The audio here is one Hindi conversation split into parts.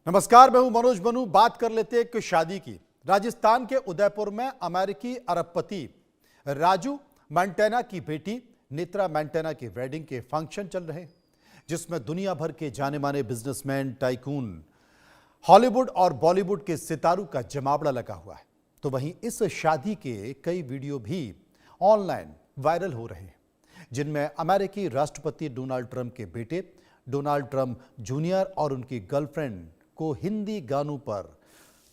नमस्कार, मैं हूं मनोज बनू। बात कर लेते हैं एक शादी की। राजस्थान के उदयपुर में अमेरिकी अरबपति राजू मंटेना की बेटी नेत्रा मंटेना की वेडिंग के फंक्शन चल रहे हैं, जिसमें दुनिया भर के जाने माने बिजनेसमैन, टाइकून, हॉलीवुड और बॉलीवुड के सितारों का जमावड़ा लगा हुआ है। तो वहीं इस शादी के कई वीडियो भी ऑनलाइन वायरल हो रहे हैं, जिनमें अमेरिकी राष्ट्रपति डोनाल्ड ट्रंप के बेटे डोनाल्ड ट्रंप जूनियर और उनकी गर्लफ्रेंड को हिंदी गानों पर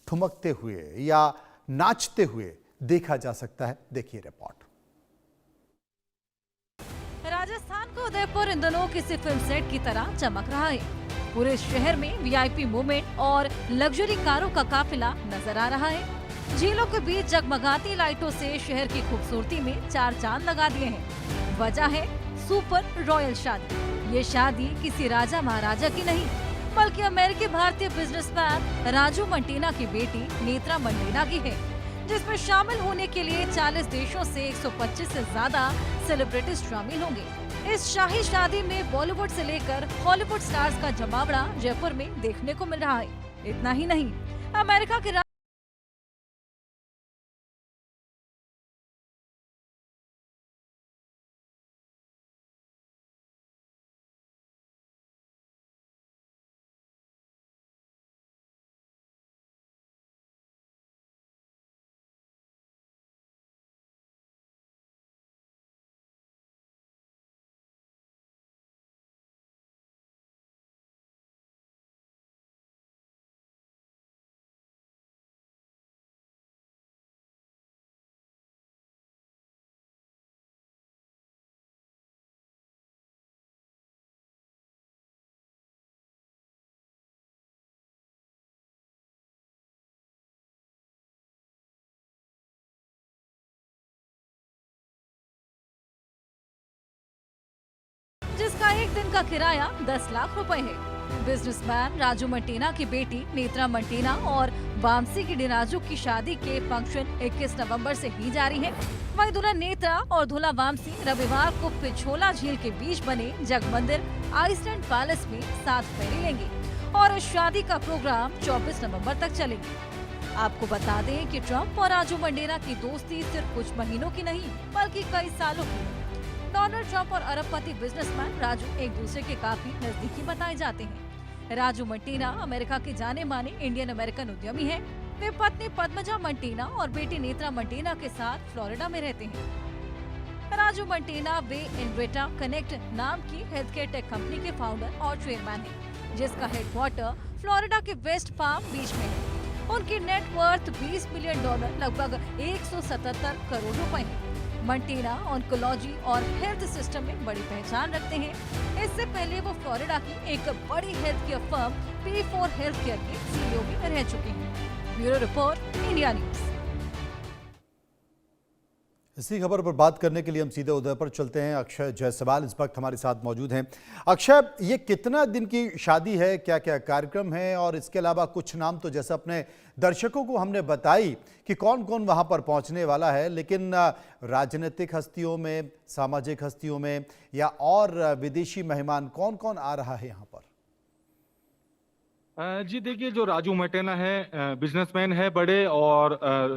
ठुमकते हुए या नाचते हुए देखा जा सकता है। देखिए रिपोर्ट। राजस्थान का उदयपुर इन दिनों किसी फिल्म सेट की तरह चमक रहा है। पूरे शहर में वीआईपी मूवमेंट और लग्जरी कारों का काफिला नजर आ रहा है। झीलों के बीच जगमगाती लाइटों से शहर की खूबसूरती में चार चांद लगा दिए हैं। वजह है सुपर रॉयल शादी। ये शादी किसी राजा महाराजा की नहीं, बल्कि अमेरिकी भारतीय बिजनेसमैन राजू मंटेना की बेटी नेत्रा मंटेना की है, जिसमें शामिल होने के लिए 40 देशों से 125 से ज्यादा सेलिब्रिटीज शामिल होंगे। इस शाही शादी में बॉलीवुड से लेकर हॉलीवुड स्टार्स का जमावड़ा जयपुर में देखने को मिल रहा है। इतना ही नहीं, अमेरिका के जिसका एक दिन का किराया 10 लाख रुपए है। बिजनेसमैन राजू मंटेना की बेटी नेत्रा मंटेना और वामसी की डिराजू की शादी के फंक्शन 21 नवंबर से ही जारी है। वहीं दुल्हन नेत्रा और दूल्हा वामसी रविवार को पिछोला झील के बीच बने जगमंदिर आइसलैंड पैलेस में 7 फेरे लेंगे और इस शादी का प्रोग्राम 24 नवंबर तक चलेगी। आपको बता दें कि ट्रंप और राजू मंटेना की दोस्ती सिर्फ कुछ महीनों की नहीं, बल्कि कई सालों की है। डोनाल्ड ट्रंप और अरबपति बिजनेसमैन राजू एक दूसरे के काफी नजदीकी बताए जाते हैं। राजू मंटेना अमेरिका के जाने माने इंडियन अमेरिकन उद्यमी हैं। वे पत्नी पद्मजा मंटेना और बेटी नेत्रा मंटेना के साथ फ्लोरिडा में रहते हैं। राजू मंटेना वे इनवेटा कनेक्ट नाम की हेल्थ केयर टेक कंपनी के फाउंडर और चेयरमैन हैं, जिसका हेडक्वार्टर फ्लोरिडा के वेस्ट पाम बीच में है। उनकी नेटवर्थ $20 मिलियन, लगभग 177 करोड़ रुपए है। मंटेना ऑन्कोलॉजी और हेल्थ सिस्टम में बड़ी पहचान रखते हैं। इससे पहले वो फ्लोरिडा की एक बड़ी health care firm P4 health care के CEO भी रह चुके हैं। Bureau report, India news. इसी खबर पर बात करने के लिए हम सीधे उदयपुर चलते हैं। अक्षय जायसवाल इस वक्त हमारे साथ मौजूद हैं। अक्षय, ये कितना दिन की शादी है, क्या क्या कार्यक्रम है, और इसके अलावा कुछ नाम तो जैसे अपने दर्शकों को हमने बताई कि कौन कौन वहां पर पहुंचने वाला है, लेकिन राजनीतिक हस्तियों में, सामाजिक हस्तियों में या और विदेशी मेहमान कौन कौन आ रहा है यहाँ पर? जी देखिए, जो राजू मंटेना है बिजनेसमैन है बड़े, और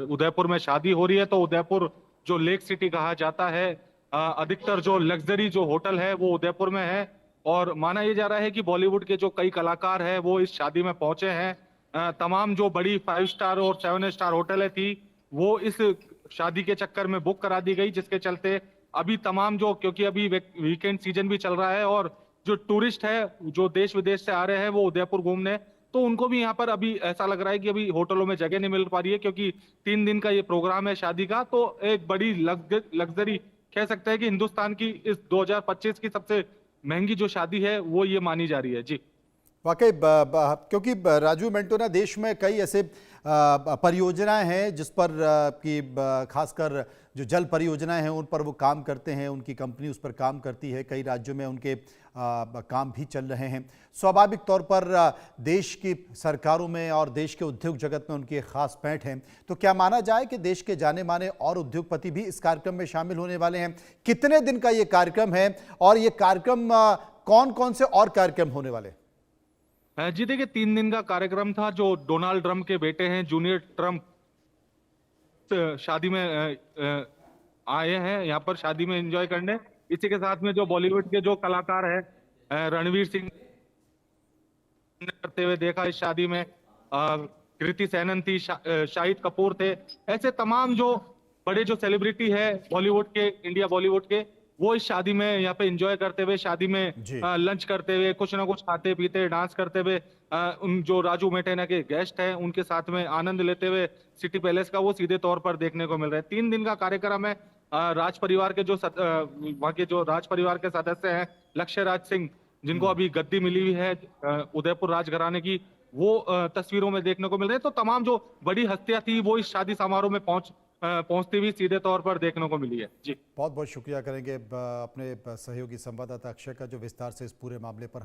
उदयपुर में शादी हो रही है। तो उदयपुर जो लेक सिटी कहा जाता है, अधिकतर जो लग्जरी जो होटल है वो उदयपुर में है। और माना यह जा रहा है कि बॉलीवुड के जो कई कलाकार हैं वो इस शादी में पहुंचे हैं। तमाम जो बड़ी 5 स्टार और 7 स्टार होटलें थी वो इस शादी के चक्कर में बुक करा दी गई, जिसके चलते अभी तमाम जो, क्योंकि अभी वीकेंड सीजन भी चल रहा है और जो टूरिस्ट है जो देश विदेश से आ रहे हैं वो उदयपुर घूमने, तो उनको भी यहाँ पर अभी ऐसा लग रहा है कि अभी होटलों में जगह नहीं मिल पा रही है, क्योंकि 3 दिन का ये प्रोग्राम है शादी का। तो एक बड़ी लग्जरी कह सकते हैं कि हिंदुस्तान की इस 2025 की सबसे महंगी जो शादी है वो ये मानी जा रही है। जी वाकई, क्योंकि राजू मंटेना देश में कई ऐसे परियोजनाएं हैं जिस पर कि खासकर जो जल परियोजनाएं हैं उन पर वो काम करते हैं, उनकी कंपनी उस पर काम करती है। कई राज्यों में उनके काम भी चल रहे हैं। स्वाभाविक तौर पर देश की सरकारों में और देश के उद्योग जगत में उनकी एक खास पैठ है। तो क्या माना जाए कि देश के जाने माने और उद्योगपति भी इस कार्यक्रम में शामिल होने वाले हैं? कितने दिन का ये कार्यक्रम है और ये कार्यक्रम कौन कौन से और कार्यक्रम होने वाले? जी देखिए 3 दिन का कार्यक्रम था जो डोनाल्ड ट्रंप के बेटे हैं जूनियर ट्रंप शादी में आए हैं यहाँ पर शादी में एंजॉय करने। इसी के साथ में जो बॉलीवुड के जो कलाकार हैं रणवीर सिंह करते हुए देखा इस शादी में, कृति सेनन थी, शाहिद कपूर थे। ऐसे तमाम जो बड़े जो सेलिब्रिटी है बॉलीवुड के, इंडिया बॉलीवुड के, वो इस शादी में यहाँ पे एंजॉय करते हुए, शादी में जी। लंच करते हुए, कुछ ना कुछ खाते पीते डांस करते हुए, उन जो राजू मैटेना के गेस्ट हैं उनके साथ में आनंद लेते हुए सिटी पैलेस का वो सीधे तौर पर देखने को मिल रहा है। 3 दिन का कार्यक्रम है। राज परिवार के जो वहाँ के जो राज परिवार के सदस्य हैं, लक्ष्य राज सिंह, जिनको अभी गद्दी मिली हुई है उदयपुर राजघराने की, वो तस्वीरों में देखने को मिल रहे हैं। तो तमाम जो बड़ी हस्तियां थी वो इस शादी समारोह में पहुंचती हुई सीधे तौर पर देखने को मिली है। जी बहुत बहुत शुक्रिया करेंगे अपने सहयोगी संवाददाता अक्षय का, जो विस्तार से इस पूरे मामले पर